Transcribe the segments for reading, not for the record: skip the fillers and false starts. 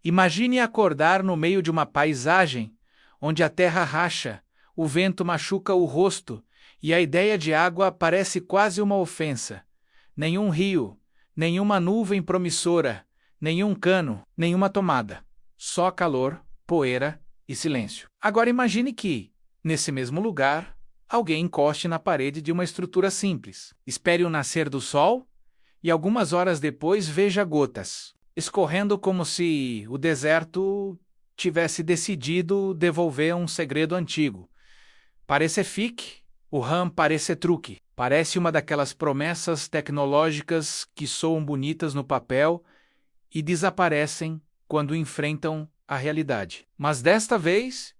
Imagine acordar no meio de uma paisagem onde a terra racha, o vento machuca o rosto e a ideia de água parece quase uma ofensa. Nenhum rio, nenhuma nuvem promissora, nenhum cano, nenhuma tomada. Só calor, poeira e silêncio. Agora imagine que, nesse mesmo lugar, alguém encoste na parede de uma estrutura simples. Espere o nascer do sol e algumas horas depois veja gotas escorrendo como se o deserto tivesse decidido devolver um segredo antigo. Parece fique, o RAM parece truque. Parece uma daquelas promessas tecnológicas que soam bonitas no papel e desaparecem quando enfrentam a realidade. Mas desta vez,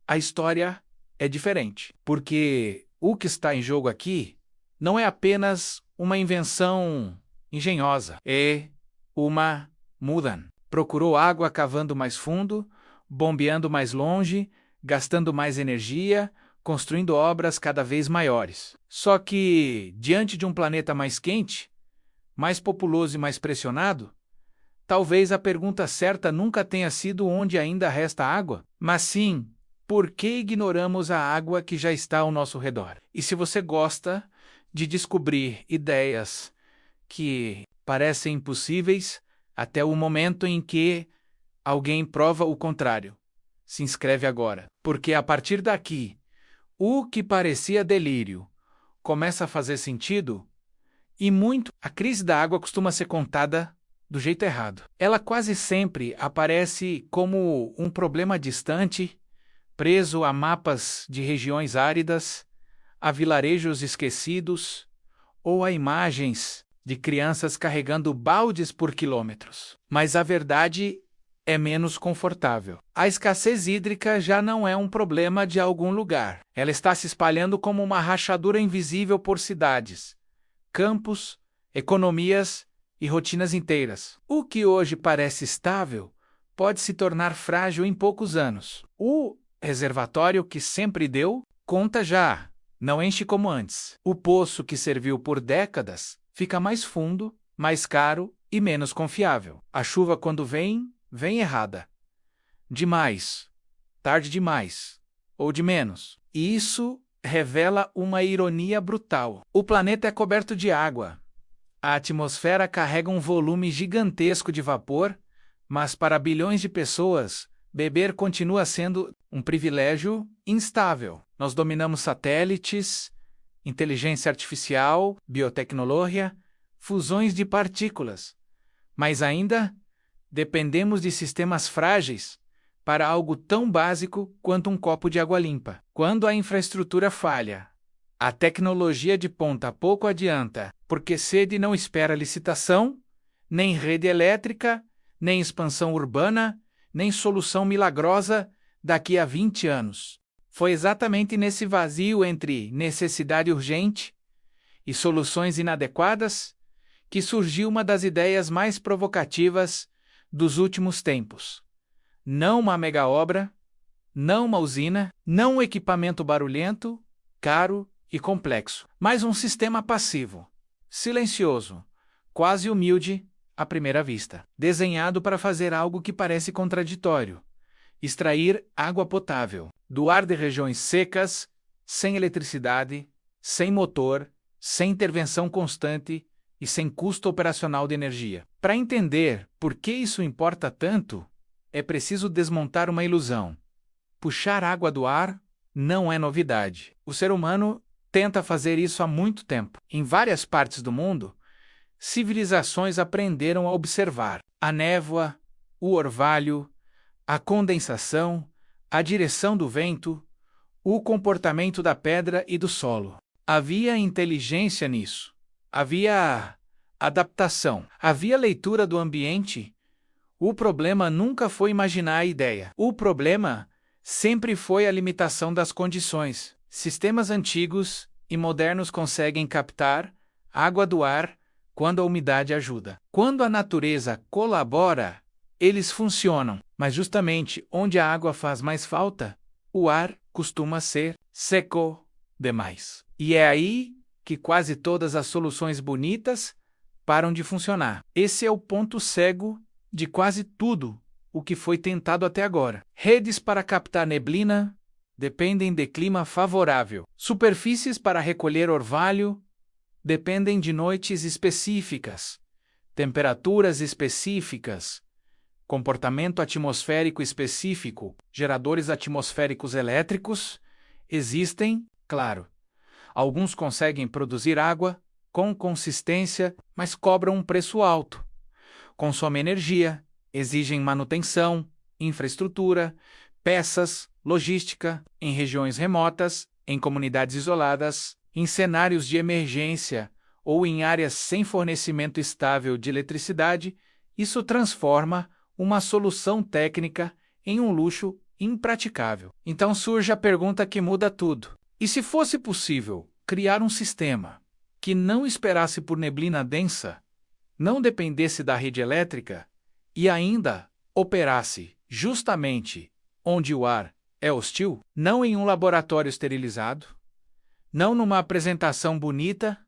a história é diferente, porque o que está em jogo aqui não é apenas uma invenção engenhosa, é uma Mudan. Procurou água cavando mais fundo, bombeando mais longe, gastando mais energia, construindo obras cada vez maiores. Só que, diante de um planeta mais quente, mais populoso e mais pressionado, talvez a pergunta certa nunca tenha sido onde ainda resta água, mas sim, por que ignoramos a água que já está ao nosso redor? E se você gosta de descobrir ideias que parecem impossíveis, até o momento em que alguém prova o contrário, se inscreve agora, porque a partir daqui, o que parecia delírio começa a fazer sentido, e muito. A crise da água costuma ser contada do jeito errado. Ela quase sempre aparece como um problema distante, preso a mapas de regiões áridas, a vilarejos esquecidos ou a imagens de crianças carregando baldes por quilômetros. Mas a verdade é menos confortável. A escassez hídrica já não é um problema de algum lugar. Ela está se espalhando como uma rachadura invisível por cidades, campos, economias e rotinas inteiras. O que hoje parece estável pode se tornar frágil em poucos anos. O reservatório que sempre deu conta já, não enche como antes. O poço que serviu por décadas fica mais fundo, mais caro e menos confiável. A chuva, quando vem, vem errada. Demais, tarde demais, ou de menos. E isso revela uma ironia brutal. O planeta é coberto de água. A atmosfera carrega um volume gigantesco de vapor, mas para bilhões de pessoas, beber continua sendo um privilégio instável. Nós dominamos satélites, inteligência artificial, biotecnologia, fusões de partículas. Mas ainda dependemos de sistemas frágeis para algo tão básico quanto um copo de água limpa. Quando a infraestrutura falha, a tecnologia de ponta pouco adianta, porque sede não espera licitação, nem rede elétrica, nem expansão urbana, nem solução milagrosa daqui a 20 anos. Foi exatamente nesse vazio entre necessidade urgente e soluções inadequadas que surgiu uma das ideias mais provocativas dos últimos tempos. Não uma mega obra, não uma usina, não um equipamento barulhento, caro e complexo, mas um sistema passivo, silencioso, quase humilde à primeira vista, desenhado para fazer algo que parece contraditório: extrair água potável do ar de regiões secas, sem eletricidade, sem motor, sem intervenção constante e sem custo operacional de energia. Para entender por que isso importa tanto, é preciso desmontar uma ilusão. Puxar água do ar não é novidade. O ser humano tenta fazer isso há muito tempo. Em várias partes do mundo, civilizações aprenderam a observar a névoa, o orvalho, a condensação, a direção do vento, o comportamento da pedra e do solo. Havia inteligência nisso. Havia adaptação. Havia leitura do ambiente. O problema nunca foi imaginar a ideia. O problema sempre foi a limitação das condições. Sistemas antigos e modernos conseguem captar água do ar quando a umidade ajuda. Quando a natureza colabora, eles funcionam. Mas justamente onde a água faz mais falta, o ar costuma ser seco demais. E é aí que quase todas as soluções bonitas param de funcionar. Esse é o ponto cego de quase tudo o que foi tentado até agora. Redes para captar neblina dependem de clima favorável. Superfícies para recolher orvalho dependem de noites específicas, temperaturas específicas, comportamento atmosférico específico. Geradores atmosféricos elétricos existem, claro. Alguns conseguem produzir água com consistência, mas cobram um preço alto. Consomem energia, exigem manutenção, infraestrutura, peças, logística, em regiões remotas, em comunidades isoladas, em cenários de emergência ou em áreas sem fornecimento estável de eletricidade. Isso transforma uma solução técnica em um luxo impraticável. Então surge a pergunta que muda tudo. E se fosse possível criar um sistema que não esperasse por neblina densa, não dependesse da rede elétrica e ainda operasse justamente onde o ar é hostil, não em um laboratório esterilizado, não numa apresentação bonita,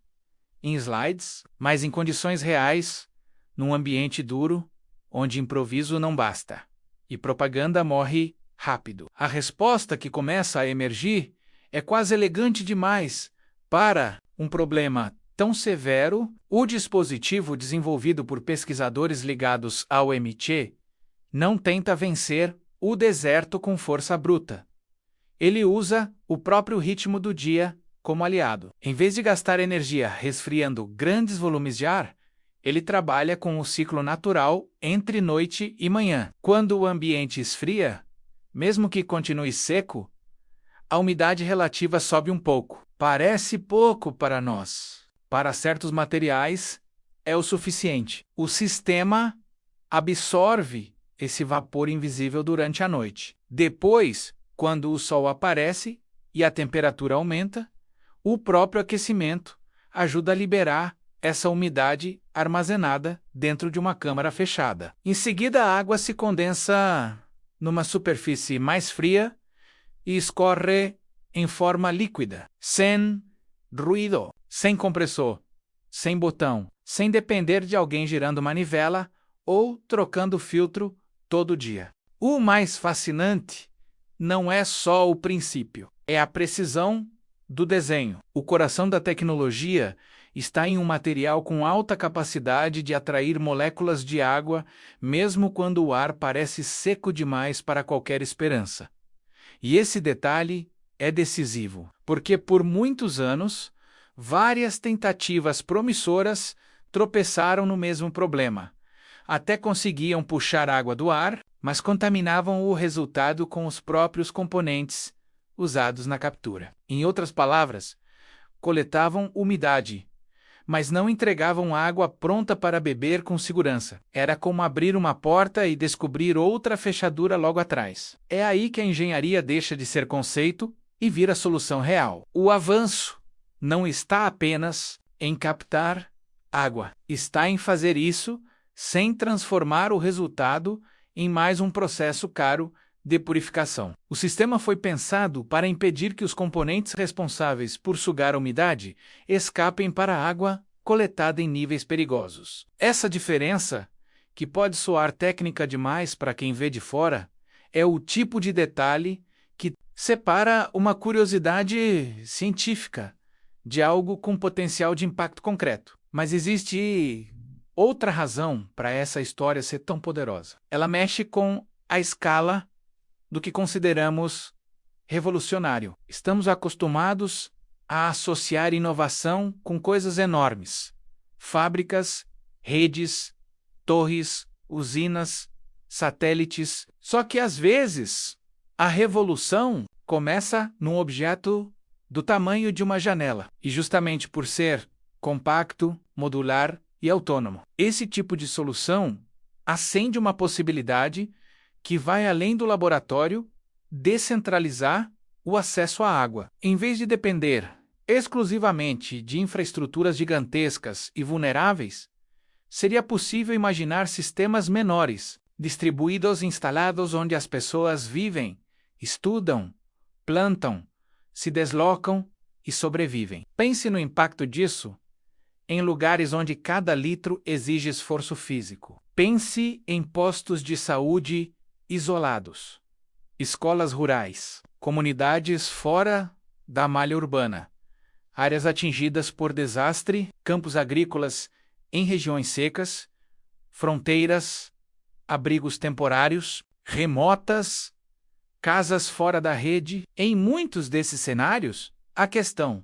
em slides, mas em condições reais, num ambiente duro, onde improviso não basta e propaganda morre rápido. A resposta que começa a emergir é quase elegante demais para um problema tão severo. O dispositivo desenvolvido por pesquisadores ligados ao MIT não tenta vencer o deserto com força bruta. Ele usa o próprio ritmo do dia como aliado. Em vez de gastar energia resfriando grandes volumes de ar, ele trabalha com o ciclo natural entre noite e manhã. Quando o ambiente esfria, mesmo que continue seco, a umidade relativa sobe um pouco. Parece pouco para nós. Para certos materiais, é o suficiente. O sistema absorve esse vapor invisível durante a noite. Depois, quando o sol aparece e a temperatura aumenta, o próprio aquecimento ajuda a liberar essa umidade armazenada dentro de uma câmara fechada. Em seguida, a água se condensa numa superfície mais fria e escorre em forma líquida, sem ruído, sem compressor, sem botão, sem depender de alguém girando manivela ou trocando filtro todo dia. O mais fascinante não é só o princípio, é a precisão do desenho. O coração da tecnologia está em um material com alta capacidade de atrair moléculas de água, mesmo quando o ar parece seco demais para qualquer esperança. E esse detalhe é decisivo, porque por muitos anos, várias tentativas promissoras tropeçaram no mesmo problema. Até conseguiam puxar água do ar, mas contaminavam o resultado com os próprios componentes usados na captura. Em outras palavras, coletavam umidade, mas não entregavam água pronta para beber com segurança. Era como abrir uma porta e descobrir outra fechadura logo atrás. É aí que a engenharia deixa de ser conceito e vira solução real. O avanço não está apenas em captar água, está em fazer isso sem transformar o resultado em mais um processo caro de purificação. O sistema foi pensado para impedir que os componentes responsáveis por sugar a umidade escapem para a água coletada em níveis perigosos. Essa diferença, que pode soar técnica demais para quem vê de fora, é o tipo de detalhe que separa uma curiosidade científica de algo com potencial de impacto concreto. Mas existe outra razão para essa história ser tão poderosa. Ela mexe com a escala do que consideramos revolucionário. Estamos acostumados a associar inovação com coisas enormes. Fábricas, redes, torres, usinas, satélites. Só que, às vezes, a revolução começa num objeto do tamanho de uma janela. E justamente por ser compacto, modular e autônomo. Esse tipo de solução acende uma possibilidade que vai além do laboratório, descentralizar o acesso à água. Em vez de depender exclusivamente de infraestruturas gigantescas e vulneráveis, seria possível imaginar sistemas menores, distribuídos e instalados onde as pessoas vivem, estudam, plantam, se deslocam e sobrevivem. Pense no impacto disso em lugares onde cada litro exige esforço físico. Pense em postos de saúde isolados, escolas rurais, comunidades fora da malha urbana, áreas atingidas por desastre, campos agrícolas em regiões secas, fronteiras, abrigos temporários, remotas, casas fora da rede. Em muitos desses cenários, a questão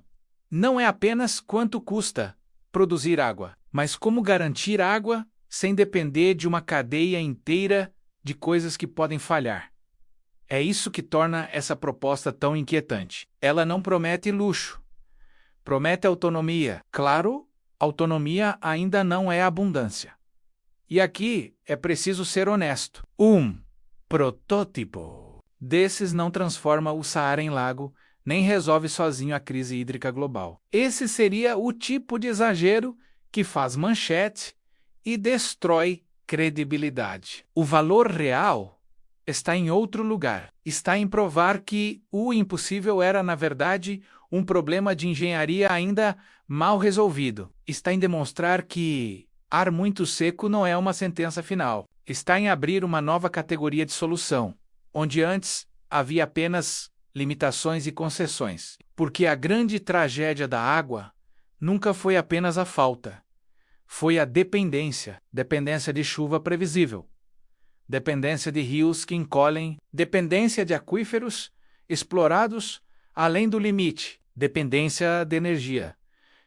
não é apenas quanto custa produzir água, mas como garantir água sem depender de uma cadeia inteira de coisas que podem falhar. É isso que torna essa proposta tão inquietante. Ela não promete luxo, promete autonomia. Claro, autonomia ainda não é abundância. E aqui é preciso ser honesto. Um protótipo desses não transforma o Saara em lago, nem resolve sozinho a crise hídrica global. Esse seria o tipo de exagero que faz manchete e destrói credibilidade. O valor real está em outro lugar. Está em provar que o impossível era, na verdade, um problema de engenharia ainda mal resolvido. Está em demonstrar que ar muito seco não é uma sentença final. Está em abrir uma nova categoria de solução, onde antes havia apenas limitações e concessões. Porque a grande tragédia da água nunca foi apenas a falta. Foi a dependência de chuva previsível, dependência de rios que encolhem, dependência de aquíferos explorados além do limite, dependência de energia.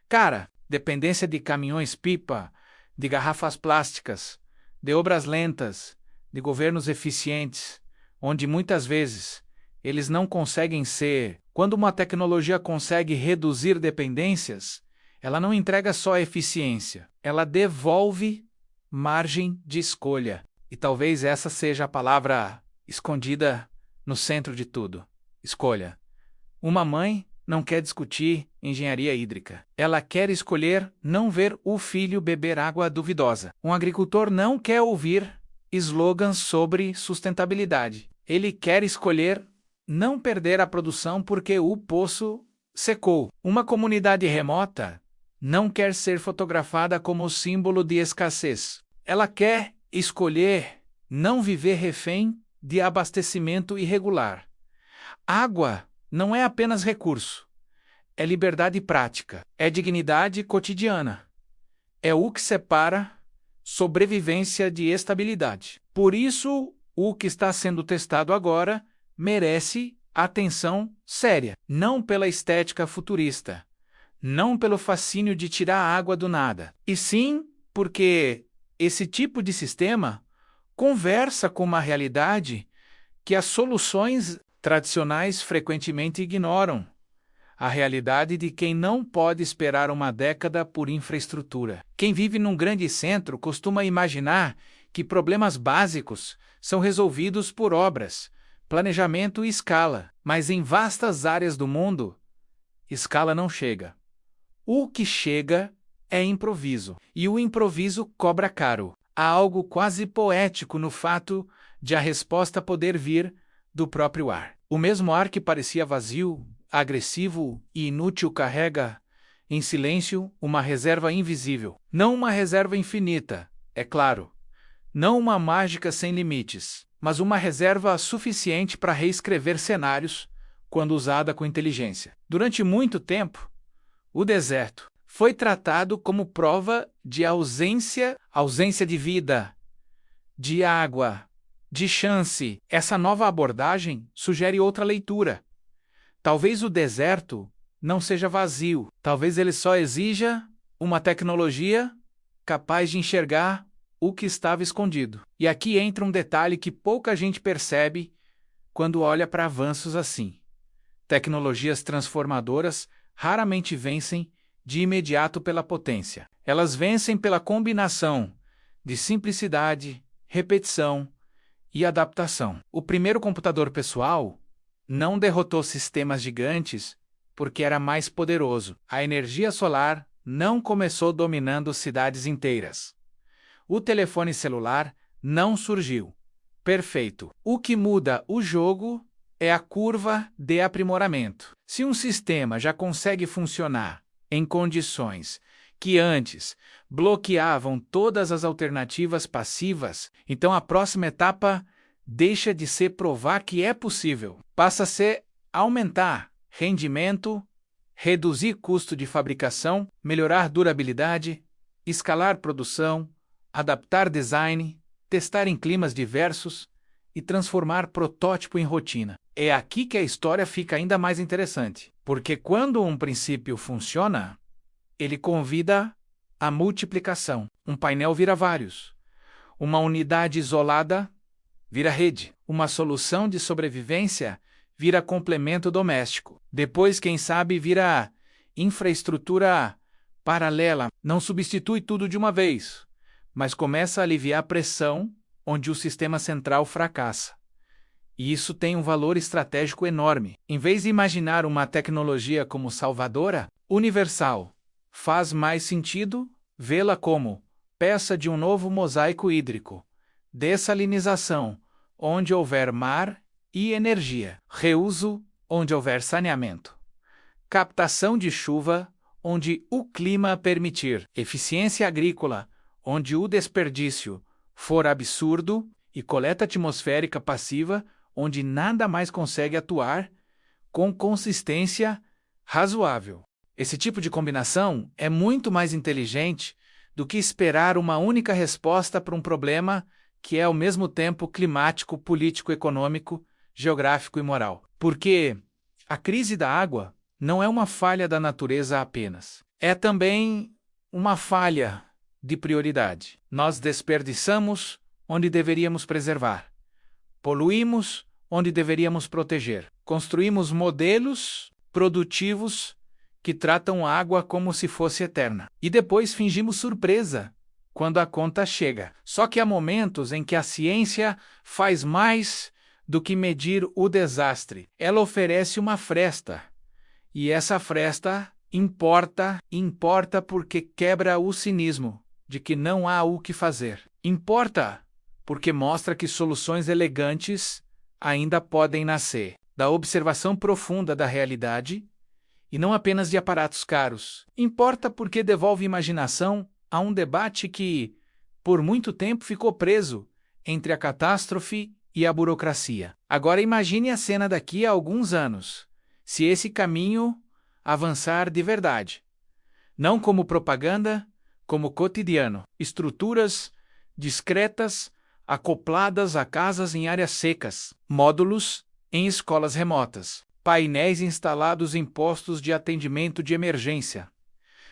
Cara, dependência de caminhões-pipa, de garrafas plásticas, de obras lentas, de governos eficientes, onde muitas vezes eles não conseguem ser. Quando uma tecnologia consegue reduzir dependências, ela não entrega só eficiência, ela devolve margem de escolha. E talvez essa seja a palavra escondida no centro de tudo. Escolha. Uma mãe não quer discutir engenharia hídrica. Ela quer escolher não ver o filho beber água duvidosa. Um agricultor não quer ouvir slogans sobre sustentabilidade. Ele quer escolher não perder a produção porque o poço secou. Uma comunidade remota não quer ser fotografada como símbolo de escassez. Ela quer escolher não viver refém de abastecimento irregular. Água não é apenas recurso, é liberdade prática, é dignidade cotidiana. É o que separa sobrevivência de estabilidade. Por isso, o que está sendo testado agora merece atenção séria, não pela estética futurista, não pelo fascínio de tirar a água do nada, e sim porque esse tipo de sistema conversa com uma realidade que as soluções tradicionais frequentemente ignoram, a realidade de quem não pode esperar uma década por infraestrutura. Quem vive num grande centro costuma imaginar que problemas básicos são resolvidos por obras, planejamento e escala, mas em vastas áreas do mundo, escala não chega. O que chega é improviso, e o improviso cobra caro. Há algo quase poético no fato de a resposta poder vir do próprio ar. O mesmo ar que parecia vazio, agressivo e inútil carrega, em silêncio, uma reserva invisível. Não uma reserva infinita, é claro. Não uma mágica sem limites, mas uma reserva suficiente para reescrever cenários quando usada com inteligência. Durante muito tempo, o deserto foi tratado como prova de ausência de vida, de água, de chance. Essa nova abordagem sugere outra leitura. Talvez o deserto não seja vazio, talvez ele só exija uma tecnologia capaz de enxergar o que estava escondido. E aqui entra um detalhe que pouca gente percebe quando olha para avanços assim. Tecnologias transformadoras raramente vencem de imediato pela potência. Elas vencem pela combinação de simplicidade, repetição e adaptação. O primeiro computador pessoal não derrotou sistemas gigantes porque era mais poderoso. A energia solar não começou dominando cidades inteiras. O telefone celular não surgiu perfeito. O que muda o jogo é a curva de aprimoramento. Se um sistema já consegue funcionar em condições que antes bloqueavam todas as alternativas passivas. Então a próxima etapa deixa de ser provar que é possível, passa a ser aumentar rendimento, reduzir custo de fabricação, melhorar durabilidade, escalar produção, adaptar design, testar em climas diversos e transformar protótipo em rotina. É aqui que a história fica ainda mais interessante, porque quando um princípio funciona, ele convida a multiplicação. Um painel vira vários. Uma unidade isolada vira rede. Uma solução de sobrevivência vira complemento doméstico. Depois, quem sabe, vira infraestrutura paralela. Não substitui tudo de uma vez, mas começa a aliviar a pressão onde o sistema central fracassa. E isso tem um valor estratégico enorme. Em vez de imaginar uma tecnologia como salvadora, universal, faz mais sentido vê-la como peça de um novo mosaico hídrico, dessalinização, onde houver mar e energia, reuso, onde houver saneamento, captação de chuva, onde o clima permitir, eficiência agrícola, onde o desperdício for absurdo, e coleta atmosférica passiva, onde nada mais consegue atuar com consistência razoável. Esse tipo de combinação é muito mais inteligente do que esperar uma única resposta para um problema que é ao mesmo tempo climático, político, econômico, geográfico e moral. Porque a crise da água não é uma falha da natureza apenas. É também uma falha de prioridade. Nós desperdiçamos onde deveríamos preservar. Poluímos onde deveríamos proteger. Construímos modelos produtivos que tratam a água como se fosse eterna. E depois fingimos surpresa quando a conta chega. Só que há momentos em que a ciência faz mais do que medir o desastre. Ela oferece uma fresta. E essa fresta importa porque quebra o cinismo de que não há o que fazer. Importa porque mostra que soluções elegantes ainda podem nascer da observação profunda da realidade e não apenas de aparatos caros. Importa porque devolve imaginação a um debate que, por muito tempo, ficou preso entre a catástrofe e a burocracia. Agora imagine a cena daqui a alguns anos, se esse caminho avançar de verdade. Não como propaganda, como cotidiano. Estruturas discretas, acopladas a casas em áreas secas, módulos em escolas remotas, painéis instalados em postos de atendimento de emergência,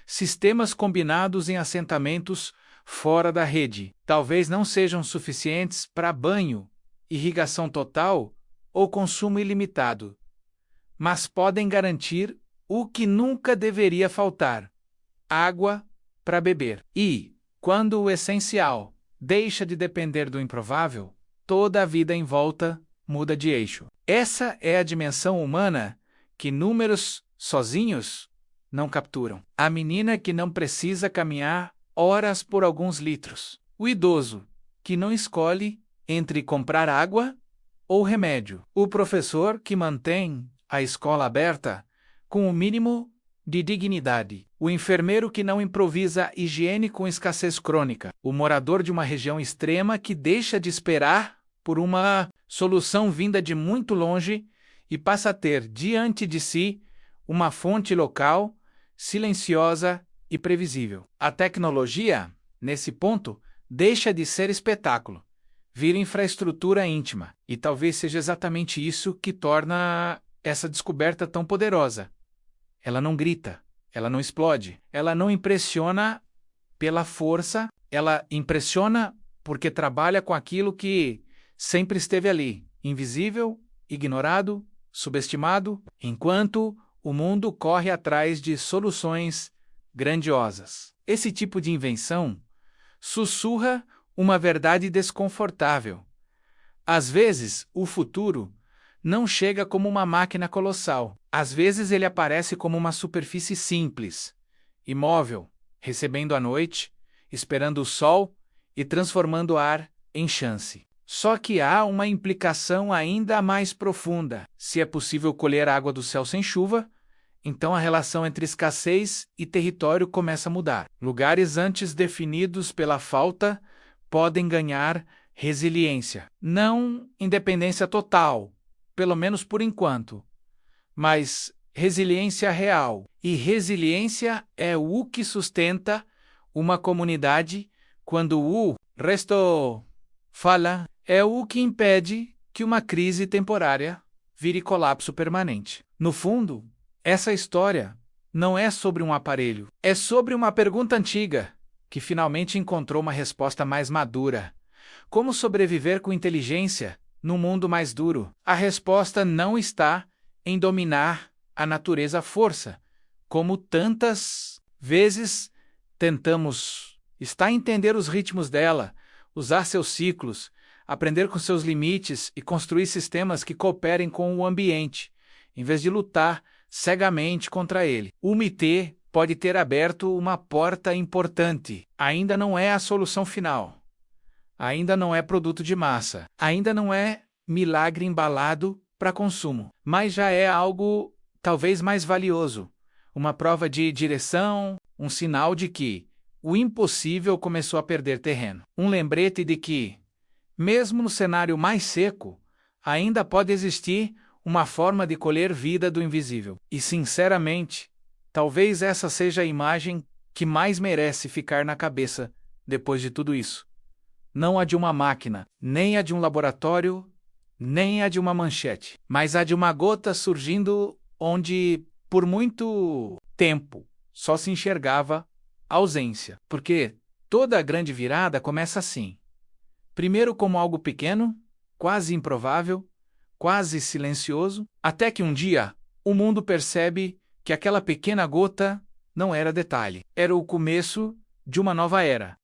sistemas combinados em assentamentos fora da rede. Talvez não sejam suficientes para banho, irrigação total ou consumo ilimitado, mas podem garantir o que nunca deveria faltar: água para beber. E, quando o essencial deixa de depender do improvável, toda a vida em volta muda de eixo. Essa é a dimensão humana que números sozinhos não capturam. A menina que não precisa caminhar horas por alguns litros. O idoso que não escolhe entre comprar água ou remédio. O professor que mantém a escola aberta com o mínimo de dignidade. O enfermeiro que não improvisa higiene com escassez crônica. O morador de uma região extrema que deixa de esperar por uma solução vinda de muito longe e passa a ter diante de si uma fonte local, silenciosa e previsível. A tecnologia, nesse ponto, deixa de ser espetáculo, vira infraestrutura íntima. E talvez seja exatamente isso que torna essa descoberta tão poderosa. Ela não grita, ela não explode, ela não impressiona pela força, ela impressiona porque trabalha com aquilo que sempre esteve ali, invisível, ignorado, subestimado, enquanto o mundo corre atrás de soluções grandiosas. Esse tipo de invenção sussurra uma verdade desconfortável. Às vezes, o futuro não chega como uma máquina colossal. Às vezes ele aparece como uma superfície simples, imóvel, recebendo a noite, esperando o sol e transformando o ar em chance. Só que há uma implicação ainda mais profunda. Se é possível colher água do céu sem chuva, Então a relação entre escassez e território começa a mudar. Lugares antes definidos pela falta podem ganhar resiliência. Não independência total, pelo menos por enquanto, mas resiliência real. E resiliência é o que sustenta uma comunidade quando o resto fala, é o que impede que uma crise temporária vire colapso permanente. No fundo, essa história não é sobre um aparelho, é sobre uma pergunta antiga que finalmente encontrou uma resposta mais madura. Como sobreviver com inteligência num mundo mais duro? A resposta não está em dominar a natureza à força, como tantas vezes tentamos. Está em entender os ritmos dela, usar seus ciclos, aprender com seus limites e construir sistemas que cooperem com o ambiente, em vez de lutar cegamente contra ele. O MIT pode ter aberto uma porta importante. Ainda não é a solução final. Ainda não é produto de massa. Ainda não é milagre embalado para consumo. Mas já é algo talvez mais valioso. Uma prova de direção, um sinal de que o impossível começou a perder terreno. Um lembrete de que, mesmo no cenário mais seco, ainda pode existir uma forma de colher vida do invisível. E, sinceramente, talvez essa seja a imagem que mais merece ficar na cabeça depois de tudo isso. Não a de uma máquina, nem a de um laboratório, nem a de uma manchete, mas a de uma gota surgindo onde, por muito tempo, só se enxergava ausência. Porque toda a grande virada começa assim. Primeiro como algo pequeno, quase improvável, quase silencioso, até que um dia o mundo percebe que aquela pequena gota não era detalhe. Era o começo de uma nova era.